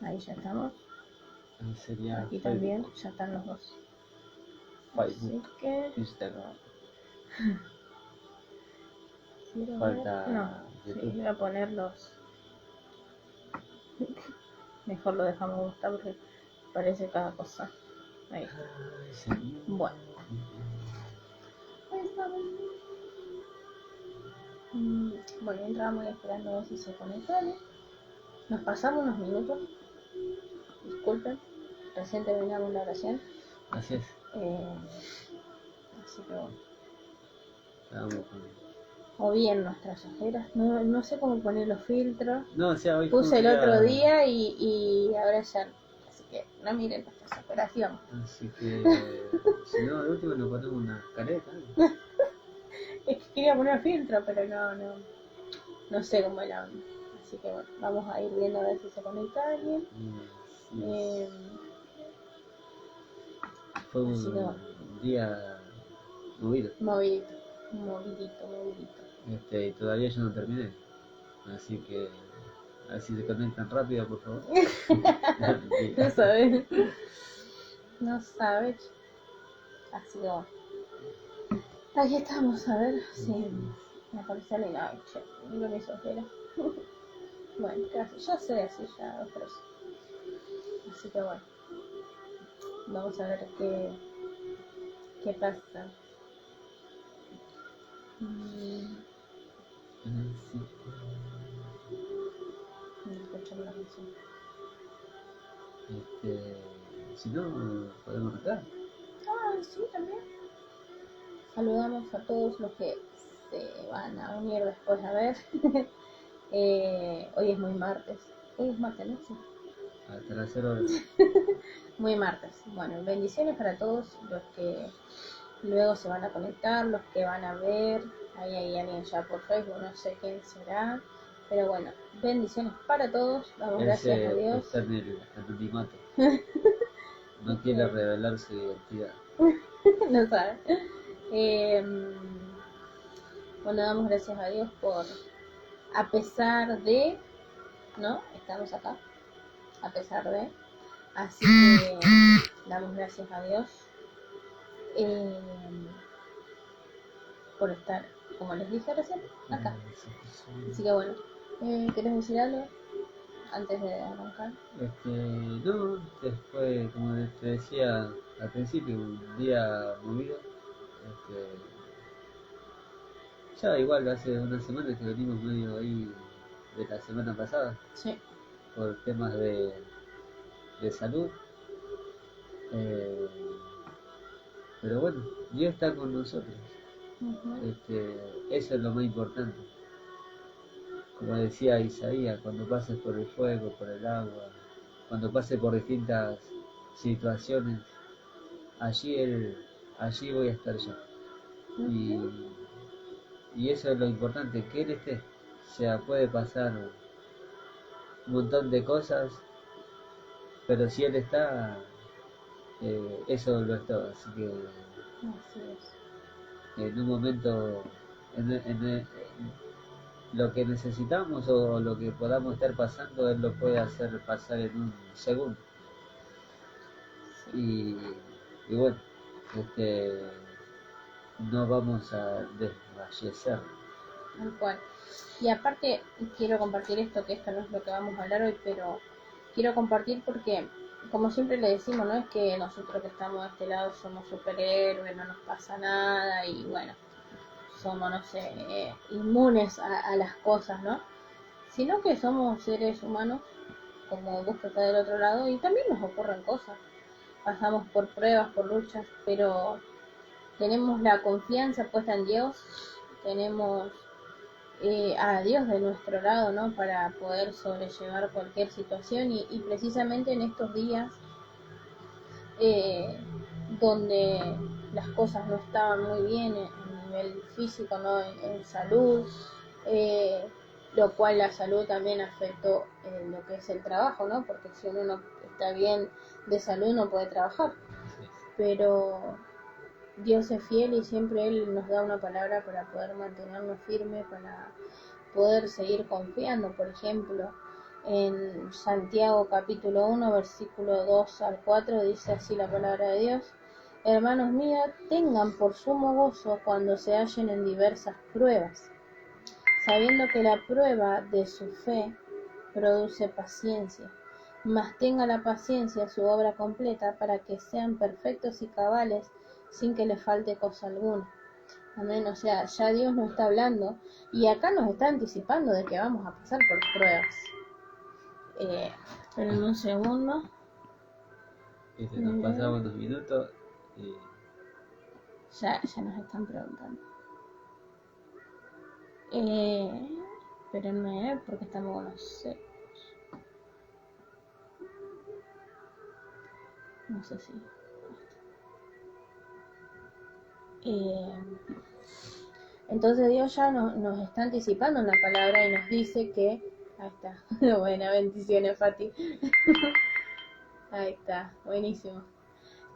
Ahí ya estamos. Ahí sería Aquí Facebook, también ya están los dos. Facebook, Así que Instagram. quiero Falta ver. No, sí, YouTube. voy a poner los. Mejor lo dejamos gustar porque parece cada cosa. Ahí. Ay, señor. Bueno. Bueno, entramos y esperando a ver si se conecta. Nos pasamos unos minutos. Disculpen. Recién terminamos la oración. Así es. Así que bueno. Estábamos con... O bien nuestras ojeras. No sé cómo poner los filtros. No, o sea, hoy Puse el otro día y ahora ya. Así que no miren nuestras operaciones. Así que, si no, de último nos ponemos una careta. Es que quería poner filtro, pero no sé cómo era. Así que bueno, vamos a ir viendo a ver si se conecta alguien. Fue Así que bueno, un día movido. movidito. Y todavía yo no terminé. Así que, a ver si se conectan rápido, por favor. No sabes. No sabes. Así que bueno. Aquí estamos, a ver si me aparece alguien. Ay, che, miro mis ojeras. Bueno, casi, yo sé así ya otros. Así que bueno. Vamos a ver qué pasa. No escucho la canción. Si no, podemos entrar. Ah, sí, también. Saludamos a todos los que se van a unir después a ver. Hoy es muy martes. Hoy es martes, ¿no? Sí. Hasta las 0 horas. Muy martes. Bueno, bendiciones para todos los que luego se van a conectar, los que van a ver. Ahí hay alguien ya por Facebook, no sé quién será. Pero bueno, bendiciones para todos. Damos gracias a Dios. Está en el anonimato. No quiere revelar su identidad. No sabe. Bueno, damos gracias a Dios por, a pesar de, ¿no? Estamos acá, a pesar de. Así que damos gracias a Dios por estar, como les dije recién, acá. Así que bueno, ¿querés decir algo antes de arrancar? No, después, como te decía al principio, un día movido. Ya igual hace unas semanas que venimos medio ahí de la semana pasada. Sí. Por temas de salud. Pero bueno, Dios está con nosotros. Eso es lo más importante. Como decía Isaías, cuando pases por el fuego, por el agua, cuando pases por distintas situaciones, allí voy a estar yo. Y eso es lo importante, que Él esté. O sea, puede pasar un montón de cosas, pero si Él está, eso lo es todo. Así que en un momento, en lo que necesitamos o lo que podamos estar pasando, Él lo puede hacer pasar en un segundo. Y bueno, no vamos a desfallecer. Tal cual. Y aparte quiero compartir esto, que esto no es lo que vamos a hablar hoy, pero quiero compartir porque, como siempre le decimos, no es que nosotros que estamos de este lado somos superhéroes, no nos pasa nada y bueno, somos, no sé, inmunes a las cosas, ¿no? Sino que somos seres humanos, como vos que estás del otro lado, y también nos ocurren cosas. Pasamos por pruebas, por luchas, pero tenemos la confianza puesta en Dios, tenemos a Dios de nuestro lado, ¿no? Para poder sobrellevar cualquier situación y precisamente en estos días donde las cosas no estaban muy bien a nivel físico, ¿no? En salud, lo cual la salud también afectó lo que es el trabajo, ¿no? Porque si uno no está bien de salud no puede trabajar, pero Dios es fiel y siempre Él nos da una palabra para poder mantenernos firmes, para poder seguir confiando. Por ejemplo, En Santiago capítulo 1, versículo 2 al 4 dice así la palabra de Dios. Hermanos míos, tengan por sumo gozo cuando se hallen en diversas pruebas, sabiendo que la prueba de su fe produce paciencia. Mas tenga la paciencia su obra completa para que sean perfectos y cabales sin que les falte cosa alguna. Amén. O sea, ya Dios nos está hablando y acá nos está anticipando de que vamos a pasar por pruebas. Esperen un segundo. Nos pasamos unos minutos y Ya nos están preguntando. Espérenme, porque estamos con los secos. No sé si. Entonces Dios ya nos está anticipando en la palabra y nos dice que. Ahí está. Buena, bendiciones, Fati. Ahí está, buenísimo.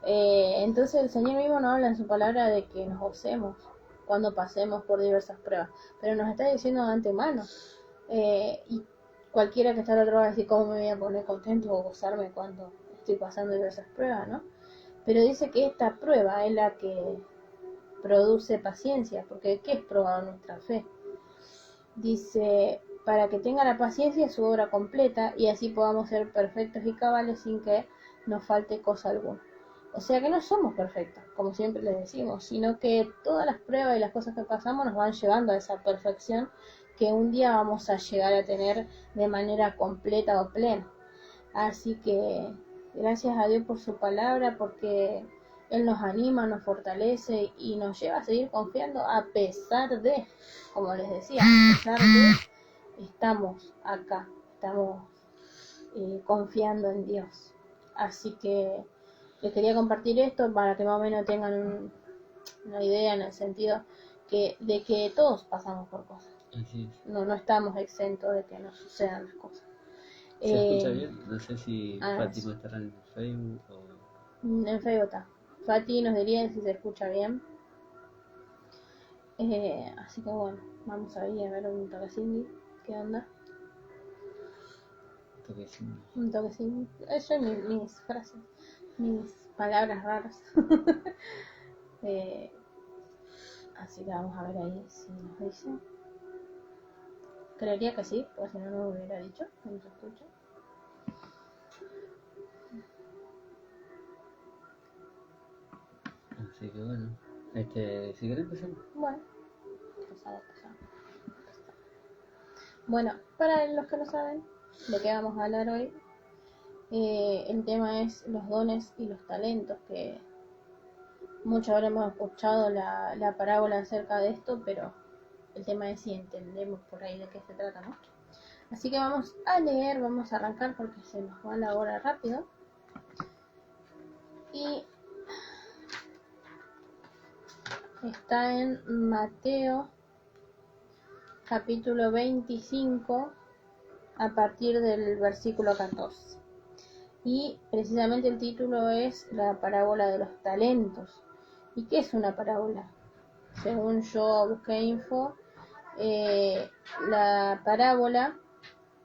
Entonces el Señor mismo nos habla en su palabra de que nos gocemos cuando pasemos por diversas pruebas, pero nos está diciendo de antemano. Y cualquiera que está al otro lado va a decir cómo me voy a poner contento o gozarme cuando estoy pasando diversas pruebas, ¿no? Pero dice que esta prueba es la que produce paciencia, porque ¿qué es probar nuestra fe? Dice, para que tenga la paciencia su obra completa y así podamos ser perfectos y cabales sin que nos falte cosa alguna. O sea que no somos perfectos, como siempre les decimos, sino que todas las pruebas y las cosas que pasamos nos van llevando a esa perfección que un día vamos a llegar a tener de manera completa o plena. Así que gracias a Dios por su palabra, porque Él nos anima, nos fortalece y nos lleva a seguir confiando a pesar de, como les decía, a pesar de, estamos acá, estamos confiando en Dios. Así que les quería compartir esto para que más o menos tengan una idea en el sentido de que todos pasamos por cosas. así es. No estamos exentos de que nos sucedan las cosas. ¿Se escucha bien? No sé si Fati Sí. va a estar en Facebook o... En Facebook está. Fati nos diría si se escucha bien. Así que bueno, vamos ahí a ver un toquecín. ¿Qué onda? Un toquecín. Eso mis frases, mis palabras raras. Así que vamos a ver ahí si nos dice. Creería que sí, porque si no, no lo hubiera dicho. No se escucha. Así que bueno, si querés empezamos. Bueno, pasamos. Bueno, para los que no saben de qué vamos a hablar hoy, el tema es los dones y los talentos, que muchos habremos escuchado la parábola acerca de esto, pero el tema es si entendemos por ahí de qué se trata, ¿no? Así que vamos a leer, vamos a arrancar porque se nos va la hora rápido. Y está en Mateo capítulo 25 a partir del versículo 14. Y precisamente el título es la parábola de los talentos. ¿Y qué es una parábola? Según yo busqué info, la parábola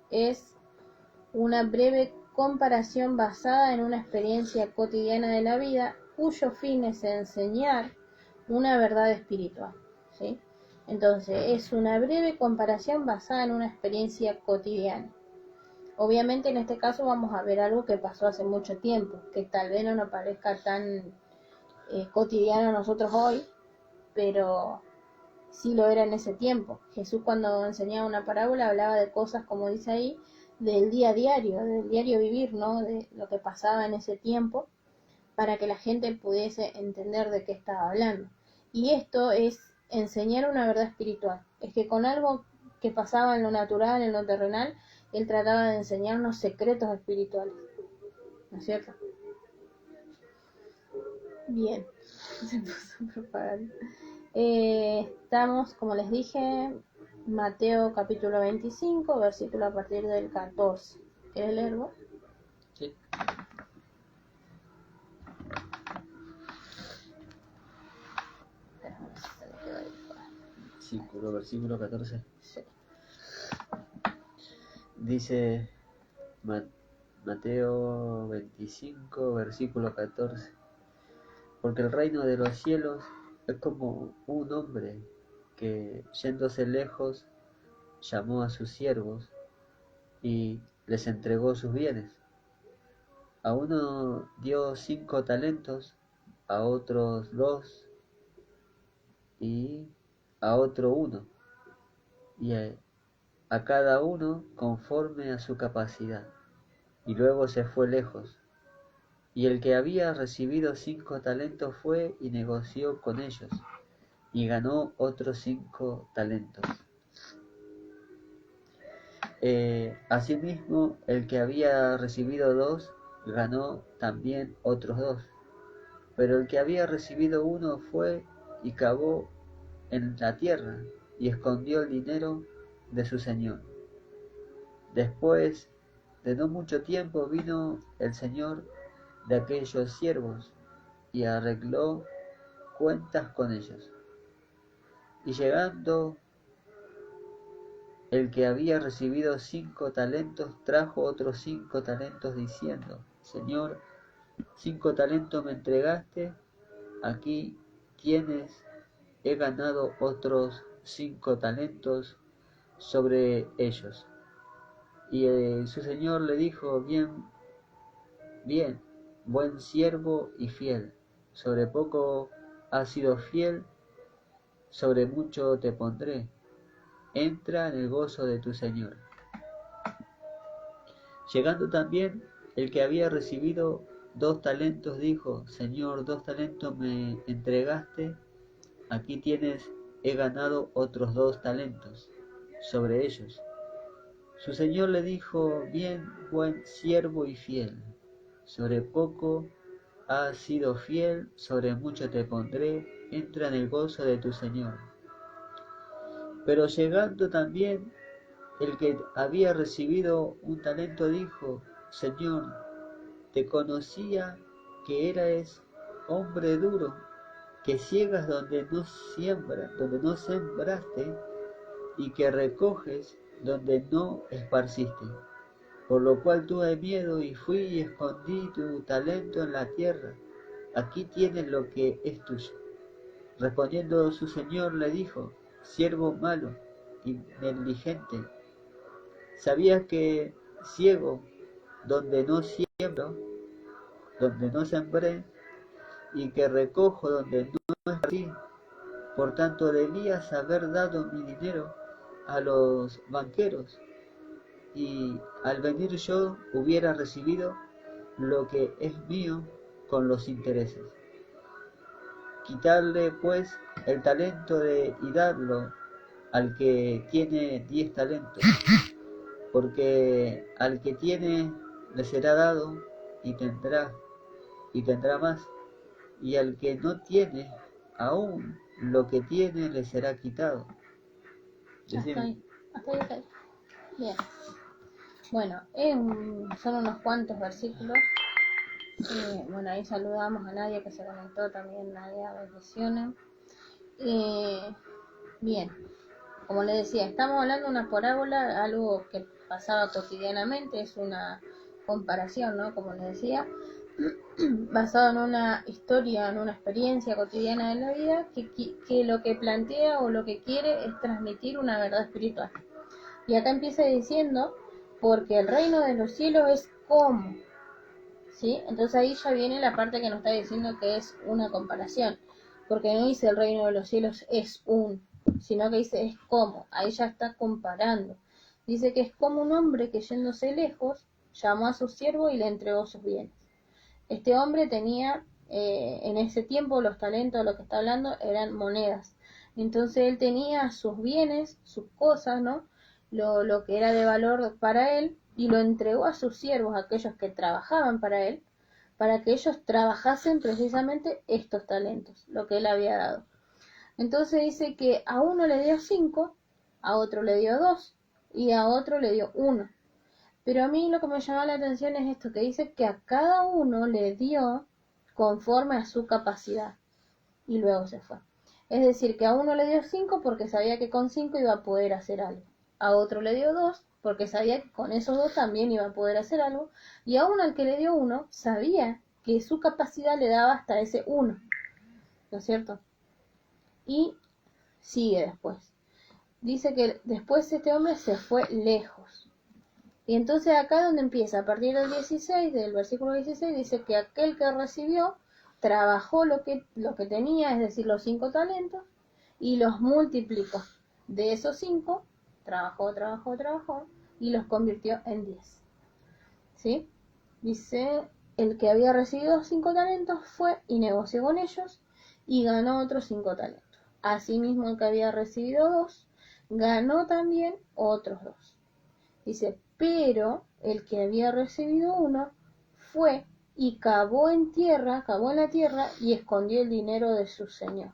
es una breve comparación basada en una experiencia cotidiana de la vida cuyo fin es enseñar una verdad espiritual, ¿sí? Entonces es una breve comparación basada en una experiencia cotidiana. Obviamente en este caso vamos a ver algo que pasó hace mucho tiempo, que tal vez no nos parezca tan cotidiano a nosotros hoy, pero sí lo era en ese tiempo. Jesús cuando enseñaba una parábola hablaba de cosas, como dice ahí, del día a diario, del diario vivir, ¿no? De lo que pasaba en ese tiempo, para que la gente pudiese entender de qué estaba hablando. Y esto es enseñar una verdad espiritual. Es que con algo que pasaba en lo natural, en lo terrenal, él trataba de enseñarnos secretos espirituales. ¿No es cierto? Bien. Se puso propaganda. Estamos, como les dije, Mateo capítulo 25, versículo a partir del 14. ¿Quieres leer vos? Sí. Versículo 14. Sí. Dice, Ma- Mateo 25, versículo 14. Porque el reino de los cielos es como un hombre que, yéndose lejos, llamó a sus siervos y les entregó sus bienes. A uno dio 5 talentos, a otros 2 y a otro 1, y a cada uno conforme a su capacidad. Y luego se fue lejos. Y el que había recibido 5 talentos fue y negoció con ellos, y ganó otros 5 talentos. Asimismo, el que había recibido 2 ganó también otros 2. Pero el que había recibido 1 fue y cavó en la tierra y escondió el dinero de su señor. Después de no mucho tiempo vino el señor de aquellos siervos y arregló cuentas con ellos. Y llegando el que había recibido 5 talentos, trajo otros 5 talentos diciendo: Señor, 5 talentos me entregaste, aquí tienes, he ganado otros 5 talentos sobre ellos. Y su señor le dijo: bien, bien, buen siervo y fiel, sobre poco has sido fiel, sobre mucho te pondré, entra en el gozo de tu señor. Llegando también el que había recibido 2 talentos, dijo: Señor, 2 talentos me entregaste, aquí tienes, he ganado otros 2 talentos sobre ellos. Su señor le dijo: bien, buen siervo y fiel, sobre poco has sido fiel, sobre mucho te pondré, entra en el gozo de tu señor. Pero llegando también el que había recibido 1 talento dijo: Señor, te conocía que eras hombre duro, que ciegas donde no sembraste, y que recoges donde no esparciste. Por lo cual tuve miedo y fui y escondí tu talento en la tierra. Aquí tienes lo que es tuyo. Respondiendo su señor le dijo: siervo malo y negligente, ¿sabías que ciego donde no siembro, donde no sembré, y que recojo donde no esparcí? Por tanto debías haber dado mi dinero a los banqueros, y al venir yo hubiera recibido lo que es mío con los intereses. Quitarle pues el talento y darlo al que tiene 10 talentos, porque al que tiene le será dado y tendrá más, y al que no tiene, aún lo que tiene le será quitado. Hasta ahí, hasta ahí, hasta ahí. Bien. Bueno, son unos cuantos versículos. Bueno, ahí saludamos a Nadia que se conectó también. Nadia, bendiciones. Bien, como les decía, estamos hablando de una parábola, algo que pasaba cotidianamente, es una comparación, ¿no? Como les decía, basado en una historia, en una experiencia cotidiana de la vida, que lo que plantea o lo que quiere es transmitir una verdad espiritual. Y acá empieza diciendo: porque el reino de los cielos es como, ¿sí? Entonces ahí ya viene la parte que nos está diciendo que es una comparación, porque no dice el reino de los cielos es sino que dice es como, ahí ya está comparando. Dice que es como un hombre que, yéndose lejos, llamó a su siervo y le entregó sus bienes. Este hombre tenía, en ese tiempo, los talentos de lo que está hablando eran monedas. Entonces él tenía sus bienes, sus cosas, ¿no? Lo que era de valor para él, y lo entregó a sus siervos, aquellos que trabajaban para él, para que ellos trabajasen precisamente estos talentos, lo que él había dado. Entonces dice que a uno le dio 5, a otro le dio 2 y a otro le dio 1. Pero a mí lo que me llamó la atención es esto, que dice que a cada uno le dio conforme a su capacidad y luego se fue. Es decir, que a uno le dio 5 porque sabía que con 5 iba a poder hacer algo. A otro le dio 2 porque sabía que con esos dos también iba a poder hacer algo, y aún al que le dio 1, sabía que su capacidad le daba hasta ese 1, ¿no es cierto? Y sigue después. Dice que después este hombre se fue lejos. Y entonces acá donde empieza, a partir del 16, del versículo 16, dice que aquel que recibió trabajó lo que tenía, es decir, los 5 talentos, y los multiplicó. De esos 5, trabajó, y los convirtió en 10. ¿Sí? Dice, el que había recibido 5 talentos fue y negoció con ellos y ganó otros 5 talentos. Asimismo, el que había recibido 2, ganó también otros 2. Dice, pero el que había recibido 1 fue y cavó en la tierra y escondió el dinero de su señor.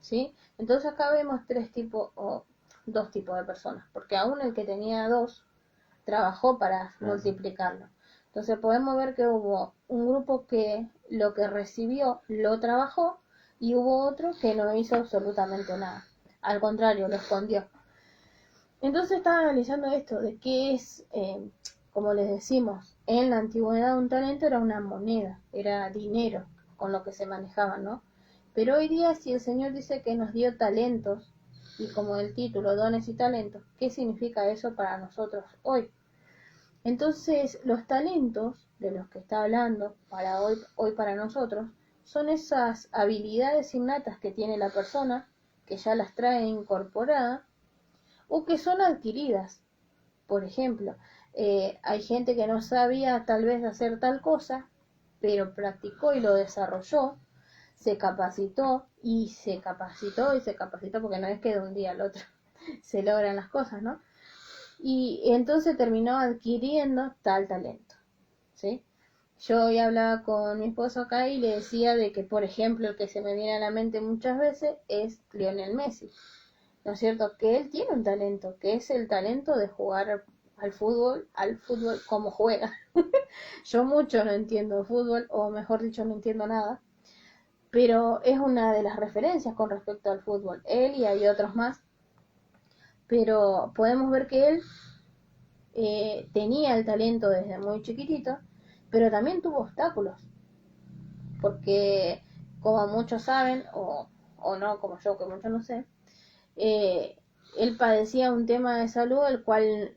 ¿Sí? Entonces acá vemos 2 tipos de personas, porque aún el que tenía 2 trabajó para multiplicarlo. Entonces podemos ver que hubo un grupo que lo que recibió lo trabajó y hubo otro que no hizo absolutamente nada. Al contrario, lo escondió. Entonces estaba analizando esto de qué es, como les decimos, en la antigüedad un talento era una moneda, era dinero con lo que se manejaba, ¿no? Pero hoy día si el Señor dice que nos dio talentos, y como el título, dones y talentos, ¿qué significa eso para nosotros hoy? Entonces los talentos de los que está hablando para hoy para nosotros, son esas habilidades innatas que tiene la persona, que ya las trae incorporadas, o que son adquiridas. Por ejemplo, hay gente que no sabía tal vez hacer tal cosa, pero practicó y lo desarrolló, se capacitó y se capacitó porque no es que de un día al otro se logran las cosas, ¿no? Y entonces terminó adquiriendo tal talento, ¿sí? Yo hoy hablaba con mi esposo acá y le decía de que, por ejemplo, el que se me viene a la mente muchas veces es Lionel Messi, ¿no es cierto? Que él tiene un talento, que es el talento de jugar al fútbol como juega. Yo mucho no entiendo fútbol, o mejor dicho, no entiendo nada, pero es una de las referencias con respecto al fútbol. Él y hay otros más, pero podemos ver que él tenía el talento desde muy chiquitito, pero también tuvo obstáculos, porque como muchos saben, o no, como yo, que mucho no sé, él padecía un tema de salud el cual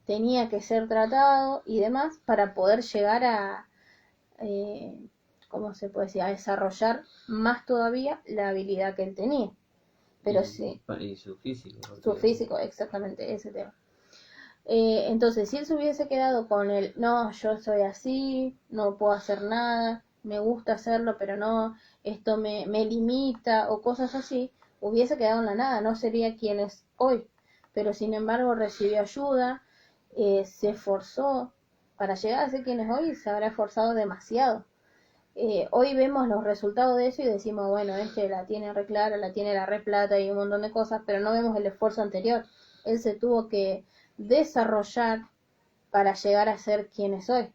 tenía que ser tratado y demás para poder llegar a, ¿cómo se puede decir?, a desarrollar más todavía la habilidad que él tenía. Pero sí. Y su físico. Su físico, exactamente, ese tema. Entonces, si él se hubiese quedado con el, no, yo soy así, no puedo hacer nada, me gusta hacerlo, pero no, esto me limita, o cosas así, hubiese quedado en la nada, no sería quien es hoy. Pero sin embargo recibió ayuda, se esforzó para llegar a ser quien es hoy, y se habrá esforzado demasiado. Hoy vemos los resultados de eso y decimos, bueno, la tiene re clara, la tiene la re plata y un montón de cosas, pero no vemos el esfuerzo anterior. Él se tuvo que desarrollar para llegar a ser quien es hoy,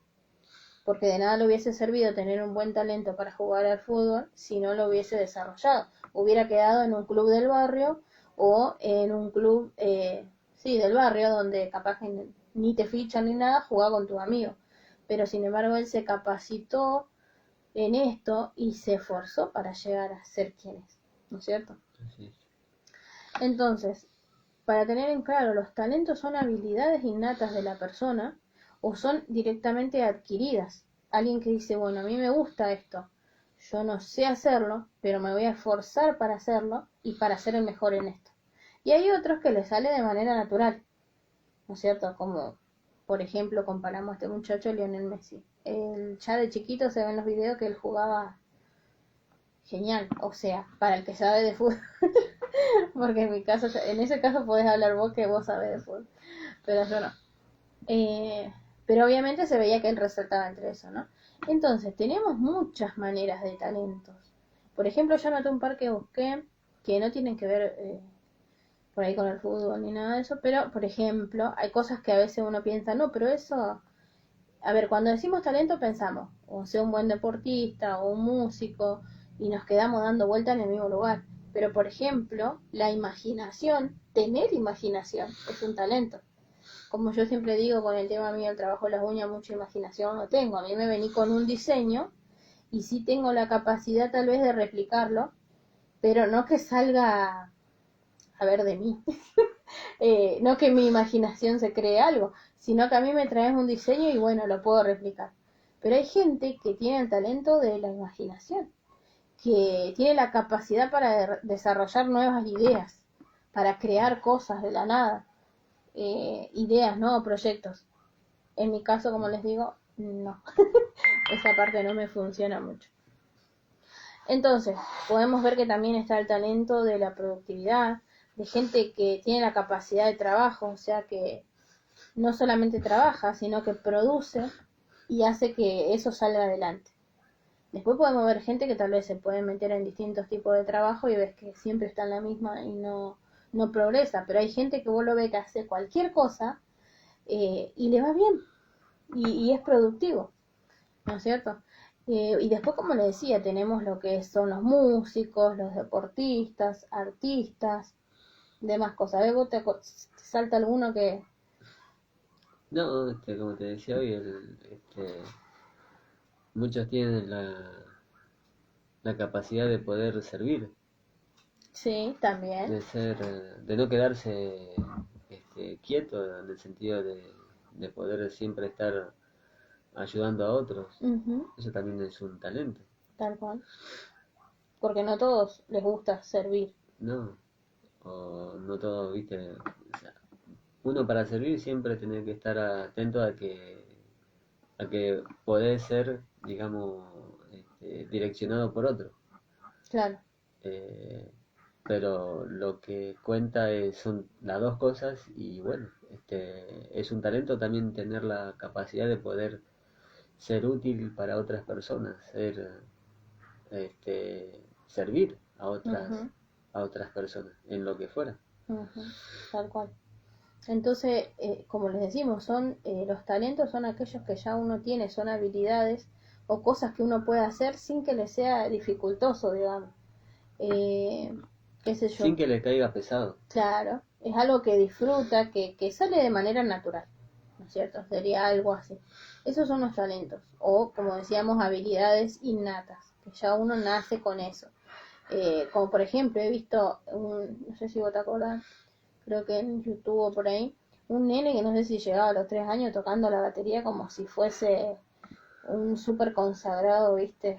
porque de nada le hubiese servido tener un buen talento para jugar al fútbol si no lo hubiese desarrollado. Hubiera quedado en un club del barrio o en un club, del barrio, donde capaz que ni te fichan ni nada, jugaba con tus amigos. Pero sin embargo él se capacitó en esto y se esforzó para llegar a ser quien es, ¿no es cierto? Sí. Entonces, para tener en claro, los talentos son habilidades innatas de la persona o son directamente adquiridas. Alguien que dice, bueno, a mí me gusta esto, yo no sé hacerlo, pero me voy a esforzar para hacerlo y para ser el mejor en esto. Y hay otros que les sale de manera natural, ¿no es cierto? Como, por ejemplo, comparamos a este muchacho Lionel Messi. Ya de chiquito se ven los videos que él jugaba genial, o sea, para el que sabe de fútbol. Porque en ese caso podés hablar vos, que vos sabés de fútbol, pero yo no. Pero obviamente se veía que él resaltaba entre eso, ¿no? Entonces, tenemos muchas maneras de talentos. Por ejemplo, yo anoté un par que busqué que no tienen que ver por ahí con el fútbol ni nada de eso, pero, por ejemplo, hay cosas que a veces uno piensa, no, pero eso... A ver, cuando decimos talento pensamos, o sea, un buen deportista o un músico, y nos quedamos dando vuelta en el mismo lugar. Pero, por ejemplo, la imaginación, tener imaginación, es un talento. como yo siempre digo con el tema mío del trabajo de las uñas, mucha imaginación no tengo. A mí me vení con un diseño y sí tengo la capacidad tal vez de replicarlo, pero no que salga a ver de mí. No que mi imaginación se cree algo, sino que a mí me traes un diseño y bueno, lo puedo replicar. Pero hay gente que tiene el talento de la imaginación, que tiene la capacidad para desarrollar nuevas ideas, para crear cosas de la nada, ideas, ¿no? Proyectos. En mi caso, como les digo, no. Esa parte no me funciona mucho. Entonces, podemos ver que también está el talento de la productividad, de gente que tiene la capacidad de trabajo, o sea que no solamente trabaja, sino que produce y hace que eso salga adelante. Después podemos ver gente que tal vez se puede meter en distintos tipos de trabajo y ves que siempre está en la misma y no progresa, pero hay gente que vos lo ves que hace cualquier cosa y le va bien y es productivo, ¿no es cierto? Y después, como le decía, tenemos lo que son los músicos, los deportistas, artistas, demás cosas. ¿Ves? ¿Vos te salta alguno que...? No, como te decía hoy, muchos tienen la capacidad de poder servir, Sí, también. de no quedarse quieto, en el sentido de poder siempre estar ayudando a otros. Ujú, Eso también es un talento, tal cual. Porque no a todos les gusta servir. ¿no? O no todo, viste, o sea, uno para servir siempre tiene que estar atento a que podés ser, digamos, direccionado por otro. Claro. Eh, pero lo que cuenta son las dos cosas y bueno, es un talento también tener la capacidad de poder ser útil para otras personas, servir Ujú, a otras personas en lo que fuera. ujú, tal cual. Entonces, como les decimos, son los talentos son aquellos que ya uno tiene, son habilidades o cosas que uno puede hacer sin que le sea dificultoso, digamos. Eh, qué sé Sin yo, que le caiga pesado. claro, es algo que disfruta, que sale de manera natural, ¿no es cierto? Sería algo así. Esos son los talentos, o como decíamos, habilidades innatas, que ya uno nace con eso. Como por ejemplo, he visto, no sé si vos te acordás, creo que en YouTube o por ahí, un nene que no sé si llegaba a los 3 años tocando la batería como si fuese un súper consagrado, viste,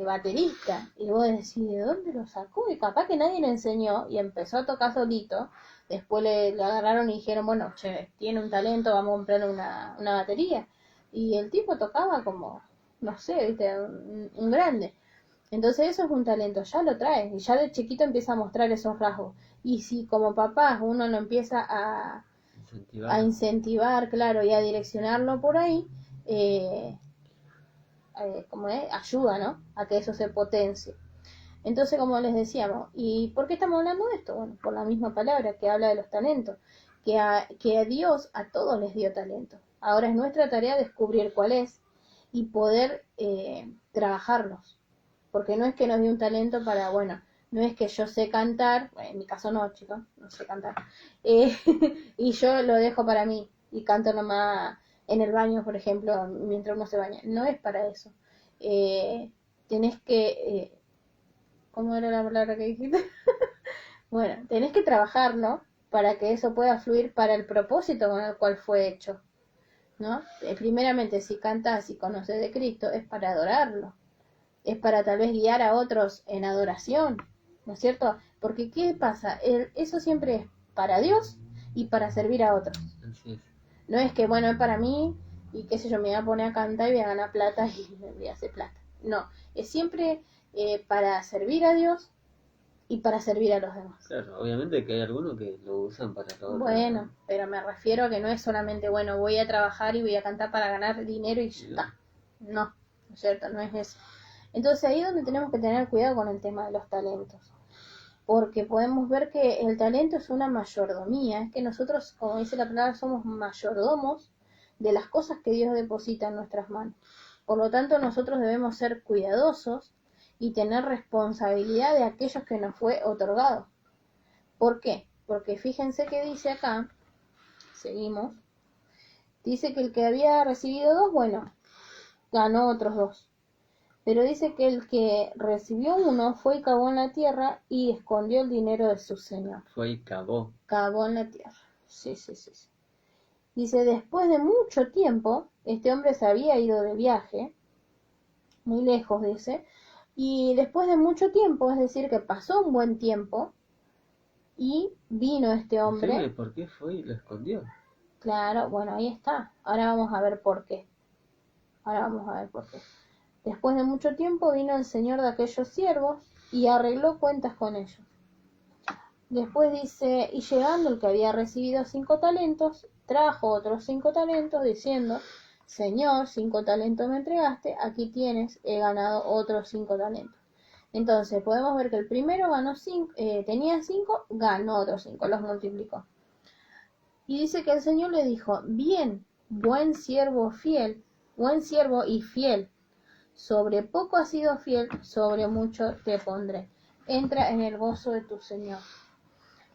baterista. Y vos decís, ¿de dónde lo sacó? Y capaz que nadie le enseñó y empezó a tocar solito. Después le agarraron y dijeron, bueno, che, tiene un talento, vamos a comprar una batería. Y el tipo tocaba como, no sé, viste, un grande. Entonces eso es un talento, ya lo traes y ya de chiquito empieza a mostrar esos rasgos. Y si como papá uno lo empieza a Incentivar. incentivar, claro, y a direccionarlo por ahí, eh, como es, ayuda, ¿no? A que eso se potencie. Entonces, como les decíamos, ¿y por qué estamos hablando de esto? Bueno, por la misma palabra que habla de los talentos, que a Dios a todos les dio talento. Ahora es nuestra tarea descubrir cuál es y poder trabajarlos. Porque no es que nos dio un talento para, bueno, no es que yo sé cantar, bueno, en mi caso no, chicos, no sé cantar, eh, y yo lo dejo para mí y canto nomás en el baño, por ejemplo, mientras uno se baña. No es para eso. Eh, tenés que, ¿cómo era la palabra que dijiste? Bueno, tenés que trabajarlo para que eso pueda fluir para el propósito con el cual fue hecho, ¿no? Primeramente, si cantas y conoces de Cristo, es para adorarlo, es para tal vez guiar a otros en adoración, ¿no es cierto? Porque ¿qué pasa? Eso siempre es para Dios y para servir a otros. Así es. No es que, bueno, es para mí y qué sé yo, me voy a poner a cantar y voy a ganar plata y me voy a hacer plata. No, es siempre para servir a Dios y para servir a los demás. Claro, obviamente que hay algunos que lo usan para la otra. Bueno, pero me refiero a que no es solamente, bueno, voy a trabajar y voy a cantar para ganar dinero y ya está. No, ¿no es cierto? No es eso. Entonces ahí es donde tenemos que tener cuidado con el tema de los talentos. Porque podemos ver que el talento es una mayordomía, es que nosotros, como dice la palabra, somos mayordomos de las cosas que Dios deposita en nuestras manos. Por lo tanto, nosotros debemos ser cuidadosos y tener responsabilidad de aquellos que nos fue otorgado. ¿Por qué? Porque fíjense que dice acá, seguimos, Dice que el que había recibido 2, bueno, ganó otros 2. Pero dice que el que recibió 1 fue y cavó en la tierra y escondió el dinero de su señor. Fue y cavó. Cavó en la tierra. Sí, sí, sí, sí. Dice, después de mucho tiempo, este hombre se había ido de viaje, muy lejos, dice, y después de mucho tiempo, es decir, que pasó un buen tiempo, y vino este hombre. Decime, ¿por qué fue y lo escondió? Claro, bueno, ahí está. Ahora vamos a ver por qué. Ahora vamos a ver por qué. Después de mucho tiempo vino el señor de aquellos siervos y arregló cuentas con ellos. Después dice, y llegando el que había recibido 5 talentos, trajo otros 5 talentos, diciendo, Señor, 5 talentos me entregaste, aquí tienes, he ganado otros 5 talentos. Entonces podemos ver que el primero ganó tenía 5, ganó otros 5, los multiplicó. Y dice que el Señor le dijo, bien, buen siervo y fiel, sobre poco has sido fiel, sobre mucho te pondré. Entra en el gozo de tu Señor.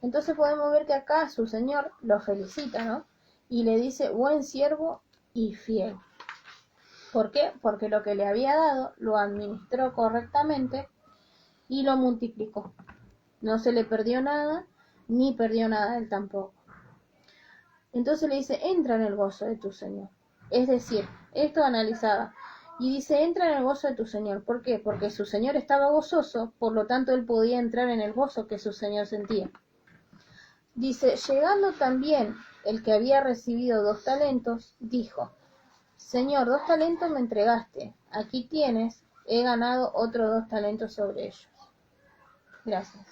Entonces podemos ver que acá su Señor lo felicita, ¿no? Y le dice, buen siervo y fiel. ¿Por qué? Porque lo que le había dado lo administró correctamente y lo multiplicó. No se le perdió nada, ni perdió nada él tampoco. Entonces le dice, entra en el gozo de tu Señor. Es decir, esto analizaba. Y dice, entra en el gozo de tu Señor. ¿Por qué? Porque su Señor estaba gozoso, por lo tanto él podía entrar en el gozo que su Señor sentía. Dice, llegando también el que había recibido 2 talentos, dijo, Señor, 2 talentos me entregaste, aquí tienes, he ganado otros 2 talentos sobre ellos. Gracias.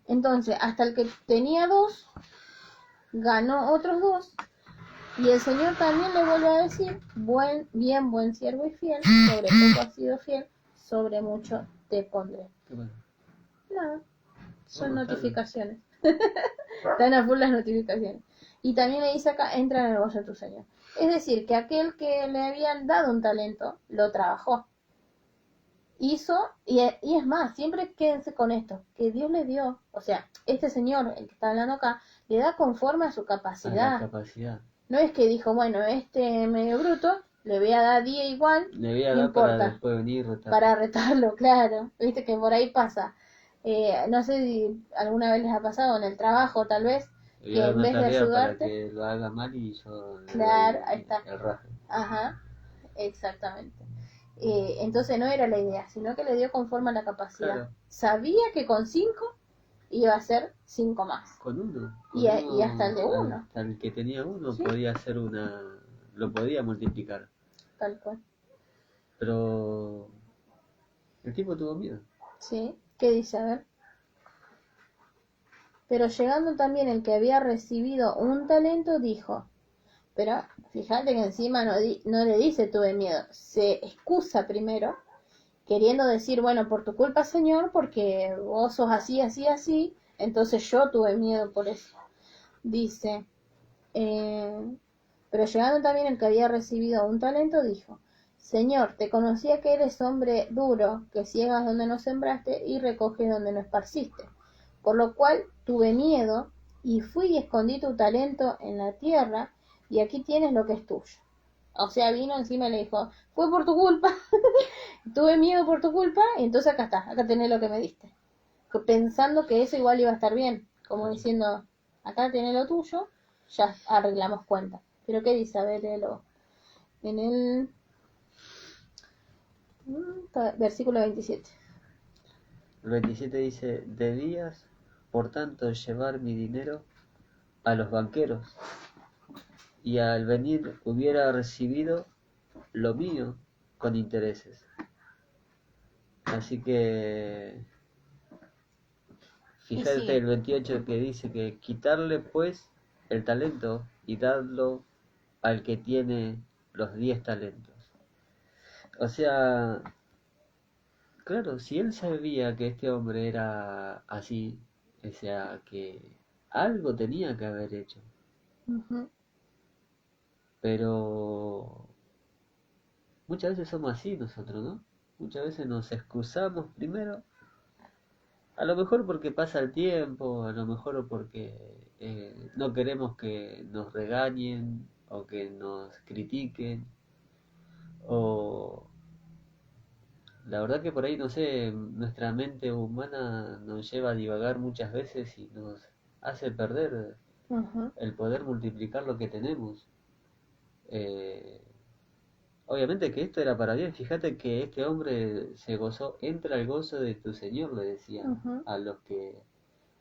Entonces, hasta el que tenía 2, ganó otros 2, y el Señor también le vuelve a decir, buen siervo y fiel, sobre poco has sido fiel, sobre mucho te pondré. Qué bueno. Nada, son Bueno, notificaciones. Están a full las notificaciones. Y también le dice acá, entra en el gozo de tu Señor. Es decir, que aquel que le habían dado un talento, lo trabajó. Hizo, y es más, siempre quédense con esto, que Dios le dio, o sea, este señor, el que está hablando acá, le da conforme a su A la capacidad. capacidad. No es que dijo, bueno, este medio bruto, le voy a dar 10 igual, Le voy a no dar para importa, después venir y retar. para retarlo, claro. Viste que por ahí pasa. No sé si alguna vez les ha pasado en el trabajo, tal vez, Le voy que a dar en una vez de tarea para ayudarte, que lo haga mal y yo le claro, doy ahí está. el raje. Ajá, exactamente. Entonces no era la idea, sino que le dio conforme a la capacidad. Claro. Sabía que con 5 iba a hacer 5 más. Con uno. Y hasta el de 1. Hasta el que tenía uno ¿Sí? podía hacer lo podía multiplicar. Tal cual. Pero el tipo tuvo miedo. ¿Sí? ¿Qué dice? A ver. Pero llegando también el que había recibido un talento, dijo, pero fíjate que encima no le dice tuve miedo, se excusa primero, queriendo decir, bueno, por tu culpa, Señor, porque vos sos así, así, así, entonces yo tuve miedo por eso. Dice, pero llegando también el que había recibido un talento, dijo, Señor, te conocía que eres hombre duro, que ciegas donde no sembraste y recoges donde no esparciste. Por lo cual tuve miedo y fui y escondí tu talento en la tierra y aquí tienes lo que es tuyo. O sea, vino encima y le dijo, fue por tu culpa, tuve miedo por tu culpa y entonces acá está, acá tenés lo que me diste. Pensando que eso igual iba a estar bien, como diciendo, acá tenés lo tuyo, ya arreglamos cuenta. Pero ¿qué dice? A ver, léelo. En el versículo 27. El 27 dice, debías, por tanto, llevar mi dinero a los banqueros, y al venir hubiera recibido lo mío con intereses. Así que, fíjate Sí. el 28 que dice que quitarle pues el talento y darlo al que tiene los 10 talentos. O sea, claro, si él sabía que este hombre era así, o sea, que algo tenía que haber hecho, Ujú. pero muchas veces somos así nosotros, ¿no? Muchas veces nos excusamos primero, a lo mejor porque pasa el tiempo, a lo mejor porque no queremos que nos regañen, o que nos critiquen, o la verdad que por ahí, no sé, nuestra mente humana nos lleva a divagar muchas veces y nos hace perder Ujú, el poder multiplicar lo que tenemos. Eh, Obviamente que esto era para bien. Fíjate que este hombre se gozó, entra el gozo de tu Señor, le decía ujú. a los que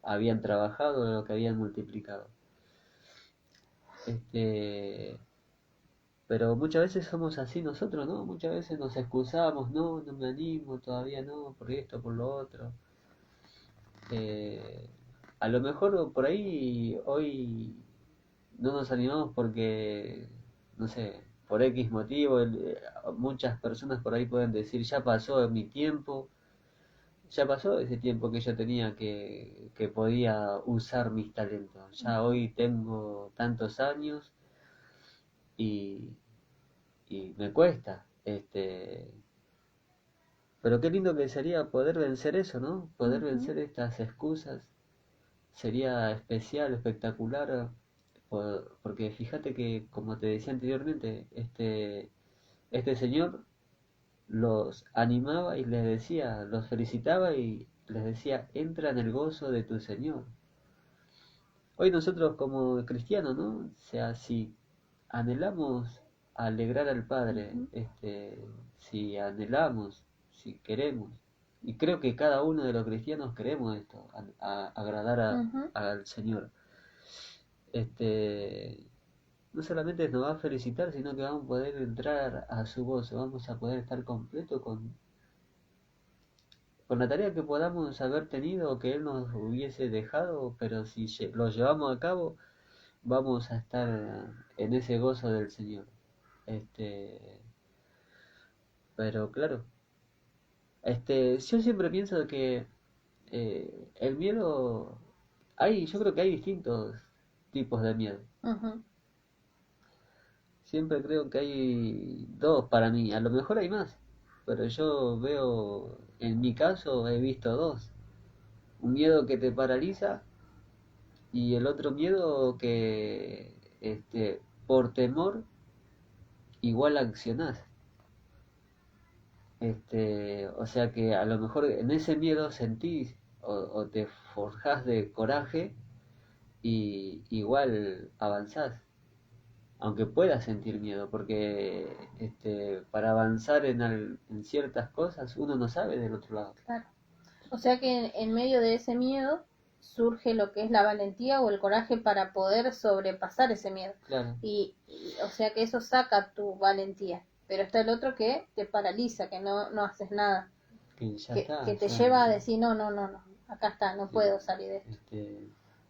habían trabajado, a los que habían multiplicado. Este, pero muchas veces somos así nosotros, ¿no? Muchas veces nos excusamos, no, no me animo, todavía no, por esto, por lo otro. Eh, a lo mejor por ahí hoy no nos animamos porque, no sé, por X motivo, muchas personas por ahí pueden decir, ya pasó mi tiempo, ya pasó ese tiempo que yo tenía que podía usar mis talentos. Ya hoy tengo tantos años y, y me cuesta. Pero qué lindo que sería poder vencer eso, ¿no? Poder Ujú. vencer estas excusas. Sería especial, espectacular, porque fíjate que, como te decía anteriormente, este señor los animaba y les decía, los felicitaba y les decía, entra en el gozo de tu Señor. Hoy nosotros como cristianos, ¿no? O sea, si anhelamos alegrar al Padre, Ujú, si anhelamos, si queremos, y creo que cada uno de los cristianos queremos esto, agradar ujú. al Señor. Este, no solamente nos va a felicitar, sino que vamos a poder entrar a su gozo, vamos a poder estar completo con la tarea que podamos haber tenido o que Él nos hubiese dejado, pero si lo llevamos a cabo, vamos a estar en ese gozo del Señor. Este, pero claro, yo siempre pienso que el miedo, yo creo que hay distintos tipos de miedo. Ujú. Siempre creo que hay dos para mí, a lo mejor hay más, pero yo veo, en mi caso he visto dos. Un miedo que te paraliza y el otro miedo que por temor igual accionás. O sea que a lo mejor en ese miedo sentís o te forjás de coraje y igual avanzás. Aunque puedas sentir miedo, porque para avanzar en ciertas cosas uno no sabe del otro lado. Claro. O sea que en medio de ese miedo surge lo que es la valentía o el coraje para poder sobrepasar ese miedo. Claro, O sea que eso saca tu valentía. Pero está el otro que te paraliza, que no haces nada, que ya que está, te ya lleva a decir, no, acá está, no sí, puedo salir de esto.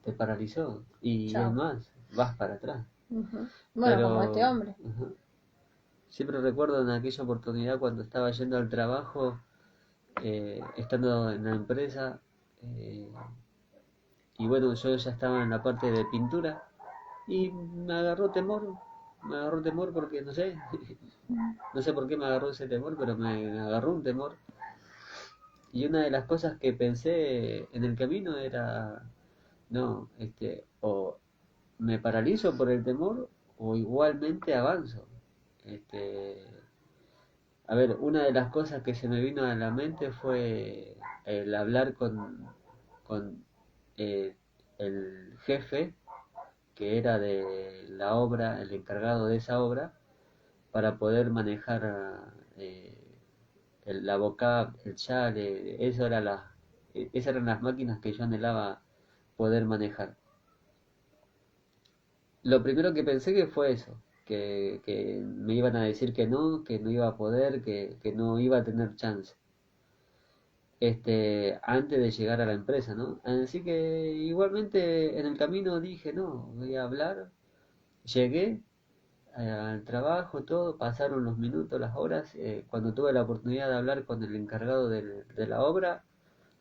te paralizó y es Chao. más, vas para atrás. Ujú. Bueno, como este Pero hombre. ujú, siempre recuerdo en aquella oportunidad cuando estaba yendo al trabajo, estando en la empresa, eh, y bueno, yo ya estaba en la parte de pintura y me agarró temor porque no sé, no sé por qué me agarró ese temor, pero me agarró un temor. Y una de las cosas que pensé en el camino era, no, o me paralizo por el temor o igualmente avanzo. Este, a ver, una de las cosas que se me vino a la mente fue el hablar con el jefe que era de la obra, el encargado de esa obra, para poder manejar la vocab, el chale, esas eran las máquinas que yo anhelaba poder manejar. Lo primero que pensé que fue eso, que me iban a decir que no iba a poder, que no iba a tener chance, antes de llegar a la empresa, ¿no? Así que igualmente en el camino dije, no, voy a hablar, llegué al trabajo, todo, pasaron los minutos, las horas, cuando tuve la oportunidad de hablar con el encargado de la obra,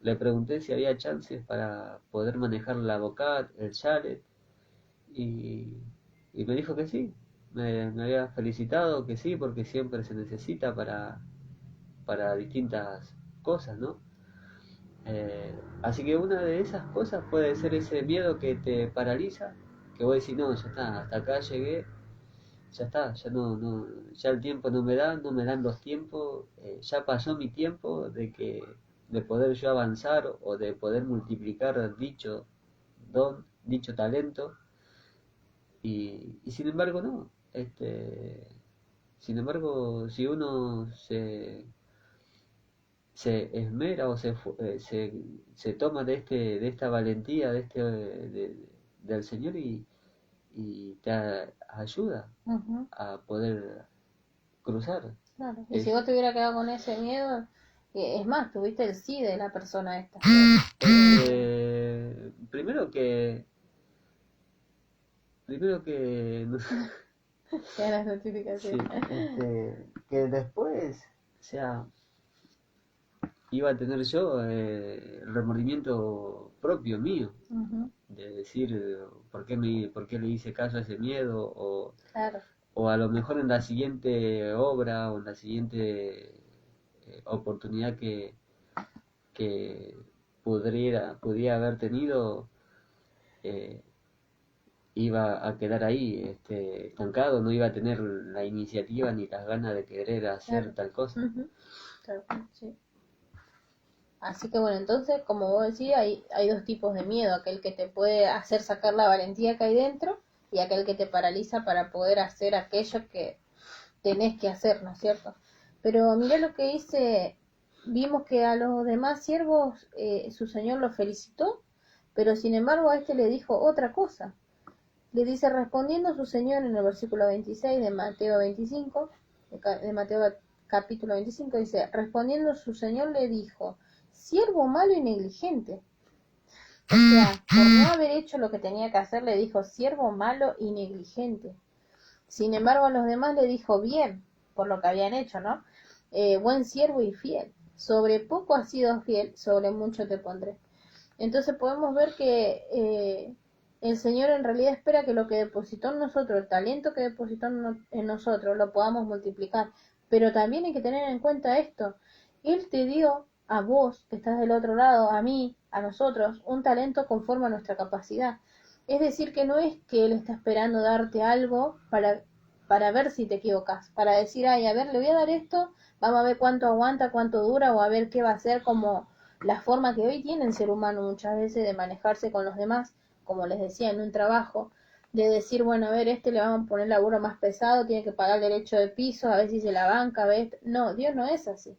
le pregunté si había chances para poder manejar la Bocat, el chalet, y, y me dijo que sí. Me había felicitado que sí, porque siempre se necesita para distintas cosas, ¿no? Así que una de esas cosas puede ser ese miedo que te paraliza, que vos decís, no, ya está, hasta acá llegué, ya está, ya ya el tiempo no me da, no me dan los tiempos, ya pasó mi tiempo de poder yo avanzar o de poder multiplicar dicho don, dicho talento, y sin embargo no, sin embargo, si uno se esmera o se toma de esta valentía del Señor y te ayuda Ujú, a poder cruzar. claro. Y si Es, vos te hubieras quedado con ese miedo, es más, tuviste el sí de la persona esta. primero que no, Ya las notificaciones. sí, que después, o sea, iba a tener yo el remordimiento propio mío, Ujú, de decir por qué le hice caso a ese miedo, claro. o a lo mejor en la siguiente obra o en la siguiente oportunidad que pudiera haber tenido, eh, iba a quedar ahí estancado, no iba a tener la iniciativa ni las ganas de querer hacer Claro. tal cosa. Ujú, tal cual, sí. Así que bueno, entonces, como vos decís, hay dos tipos de miedo, aquel que te puede hacer sacar la valentía que hay dentro y aquel que te paraliza para poder hacer aquello que tenés que hacer, ¿no es cierto? Pero mirá lo que dice, vimos que a los demás siervos su señor los felicitó, pero sin embargo a este le dijo otra cosa. Le dice, respondiendo su señor en el versículo 26 de Mateo 25, de Mateo capítulo 25, dice, respondiendo su señor le dijo, siervo malo y negligente. O sea, por no haber hecho lo que tenía que hacer, le dijo, siervo malo y negligente. Sin embargo, a los demás le dijo, bien, por lo que habían hecho, ¿no? Buen siervo y fiel. Sobre poco has sido fiel, sobre mucho te pondré. Entonces podemos ver que el Señor en realidad espera que lo que depositó en nosotros, el talento que depositó en nosotros, lo podamos multiplicar. Pero también hay que tener en cuenta esto. Él te dio a vos, que estás del otro lado, a mí, a nosotros, un talento conforme a nuestra capacidad. Es decir, que no es que Él está esperando darte algo para ver si te equivocas, para decir, ay, a ver, le voy a dar esto, vamos a ver cuánto aguanta, cuánto dura, o a ver qué va a hacer como la forma que hoy tiene el ser humano muchas veces de manejarse con los demás, como les decía, en un trabajo, de decir, bueno, a ver, le vamos a poner laburo más pesado, tiene que pagar derecho de piso, a ver si se la banca, a ver, no, Dios no es así.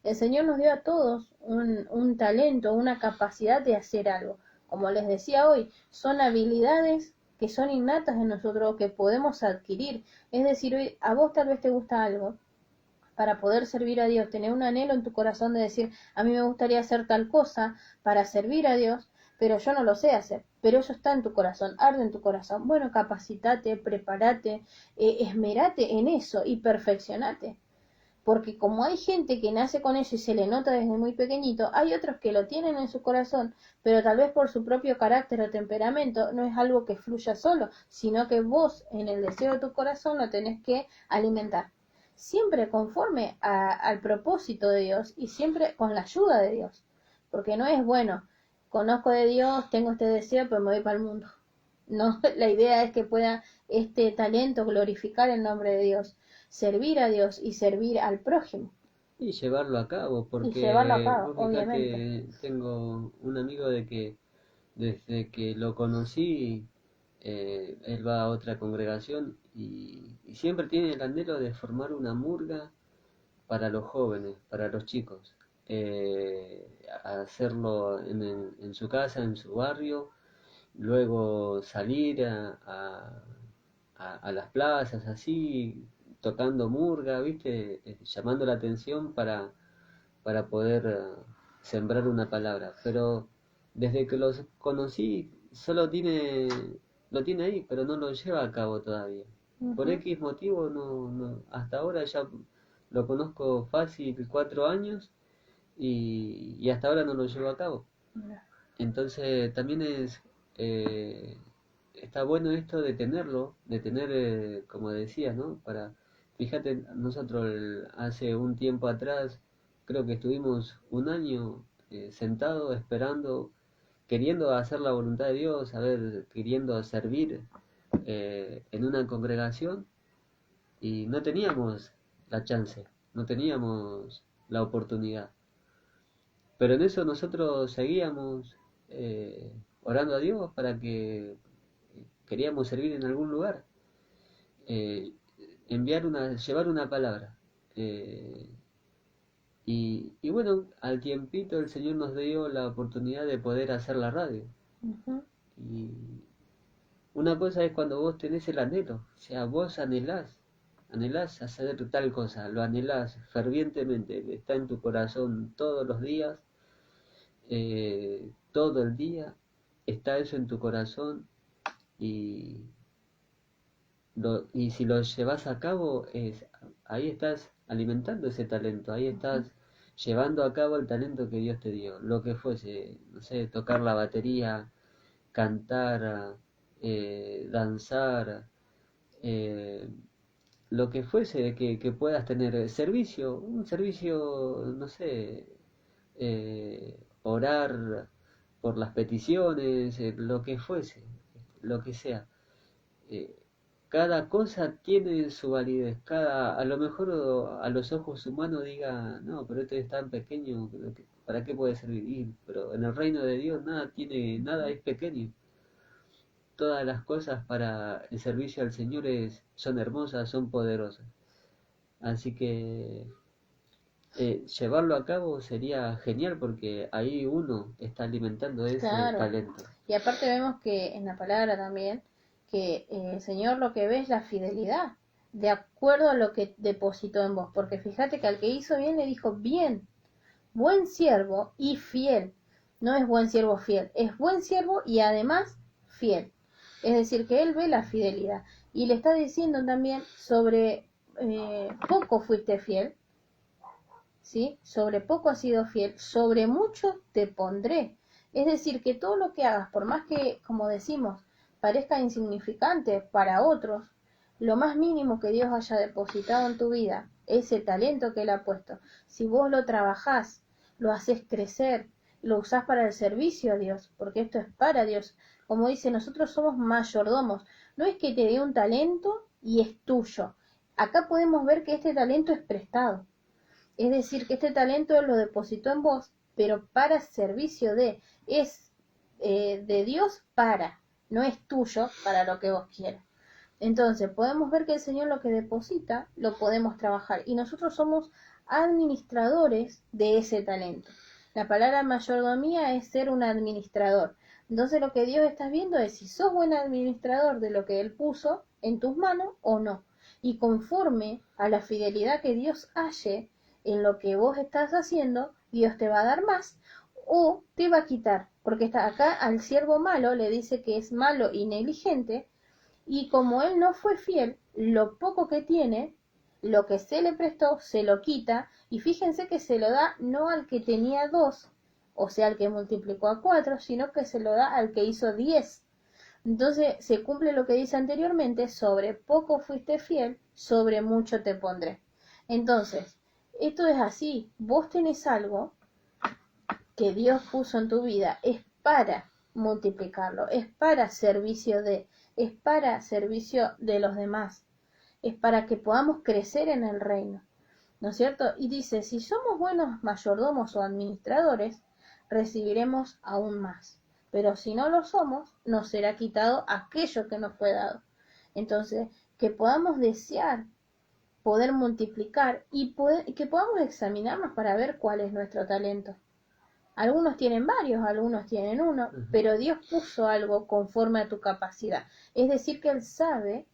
El Señor nos dio a todos un talento, una capacidad de hacer algo. Como les decía hoy, son habilidades que son innatas en nosotros, que podemos adquirir. Es decir, hoy a vos tal vez te gusta algo, para poder servir a Dios, tener un anhelo en tu corazón de decir, a mí me gustaría hacer tal cosa para servir a Dios, pero yo no lo sé hacer, pero eso está en tu corazón, arde en tu corazón. Bueno, capacitate, prepárate, esmerate en eso y perfeccionate. Porque como hay gente que nace con eso y se le nota desde muy pequeñito, hay otros que lo tienen en su corazón, pero tal vez por su propio carácter o temperamento no es algo que fluya solo, sino que vos en el deseo de tu corazón lo tenés que alimentar. Siempre conforme al propósito de Dios y siempre con la ayuda de Dios. Porque no es bueno, conozco de Dios, tengo este deseo, pero me voy para el mundo. No, la idea es que pueda este talento glorificar el nombre de Dios, servir a Dios y servir al prójimo Y llevarlo a cabo, y llevarlo a porque cabo, vos obviamente. fíjate, tengo un amigo de que desde que lo conocí, él va a otra congregación y siempre tiene el anhelo de formar una murga para los jóvenes, para los chicos. Hacerlo en su casa, en su barrio, luego salir a las plazas así, tocando murga, ¿viste? Llamando la atención para poder sembrar una palabra. Pero desde que los conocí, lo tiene ahí, pero no lo lleva a cabo todavía. Por Ujú. X motivo, hasta ahora ya lo conozco fácil 4 años y hasta ahora no lo llevo a cabo. Mira. Entonces también está bueno esto de tenerlo, de tener, como decías, ¿no? Fíjate, nosotros hace un tiempo atrás, creo que estuvimos un año sentados esperando, queriendo hacer la voluntad de Dios, queriendo servir en una congregación y no teníamos la chance, no teníamos la oportunidad. Pero en eso nosotros seguíamos orando a Dios para que queríamos servir en algún lugar, eh, llevar una palabra. Eh, y bueno, al tiempito el Señor nos dio la oportunidad de poder hacer la radio. Ujú. Y una cosa es cuando vos tenés el anhelo, o sea, vos anhelás hacer tal cosa, lo anhelás fervientemente, está en tu corazón todos los días, todo el día, está eso en tu corazón y, y si lo llevas a cabo, ahí estás alimentando ese talento, ahí estás llevando a cabo el talento que Dios te dio, lo que fuese, no sé, tocar la batería, cantar, danzar, eh, lo que fuese que puedas tener servicio, un servicio, no sé, orar por las peticiones, lo que fuese, lo que sea. Eh, cada cosa tiene su validez, a lo mejor a los ojos humanos diga, no, pero esto es tan pequeño, ¿para qué puede servir? Pero en el reino de Dios nada es pequeño. Todas las cosas para el servicio al Señor son hermosas, son poderosas. Así que llevarlo a cabo sería genial porque ahí uno está alimentando ese Claro. talento. Y aparte vemos que en la palabra también, que el Señor lo que ve es la fidelidad, de acuerdo a lo que depositó en vos. Porque fíjate que al que hizo bien le dijo, bien, buen siervo y fiel. No es buen siervo fiel, es buen siervo y además fiel. Es decir, que Él ve la fidelidad. Y le está diciendo también sobre poco fuiste fiel, ¿sí? Sobre poco has sido fiel, sobre mucho te pondré. Es decir, que todo lo que hagas, por más que, como decimos, parezca insignificante para otros, lo más mínimo que Dios haya depositado en tu vida, ese talento que Él ha puesto, si vos lo trabajás, lo haces crecer, lo usás para el servicio a Dios, porque esto es para Dios. Como dice, nosotros somos mayordomos. No es que te dé un talento y es tuyo. Acá podemos ver que este talento es prestado. Es decir, que este talento lo depositó en vos, pero para servicio es de Dios para, no es tuyo para lo que vos quieras. Entonces, podemos ver que el Señor lo que deposita, lo podemos trabajar. Y nosotros somos administradores de ese talento. La palabra mayordomía es ser un administrador. Entonces, lo que Dios está viendo es si sos buen administrador de lo que Él puso en tus manos o no. Y conforme a la fidelidad que Dios halle en lo que vos estás haciendo, Dios te va a dar más o te va a quitar. Porque está acá al siervo malo le dice que es malo y negligente, y como él no fue fiel, lo poco que tiene, lo que se le prestó, se lo quita, y fíjense que se lo da no al que tenía 2, o sea, al que multiplicó a 4, sino que se lo da al que hizo 10. Entonces se cumple lo que dice anteriormente, sobre poco fuiste fiel, sobre mucho te pondré. Entonces, esto es así, vos tenés algo que Dios puso en tu vida, es para multiplicarlo, es para servicio de los demás, es para que podamos crecer en el reino, ¿no es cierto? Y dice, si somos buenos mayordomos o administradores, recibiremos aún más, pero si no lo somos, nos será quitado aquello que nos fue dado. Entonces, que podamos desear poder multiplicar y que podamos examinarnos para ver cuál es nuestro talento. Algunos tienen varios, algunos tienen uno, pero Dios puso algo conforme a tu capacidad. Es decir, que Él sabe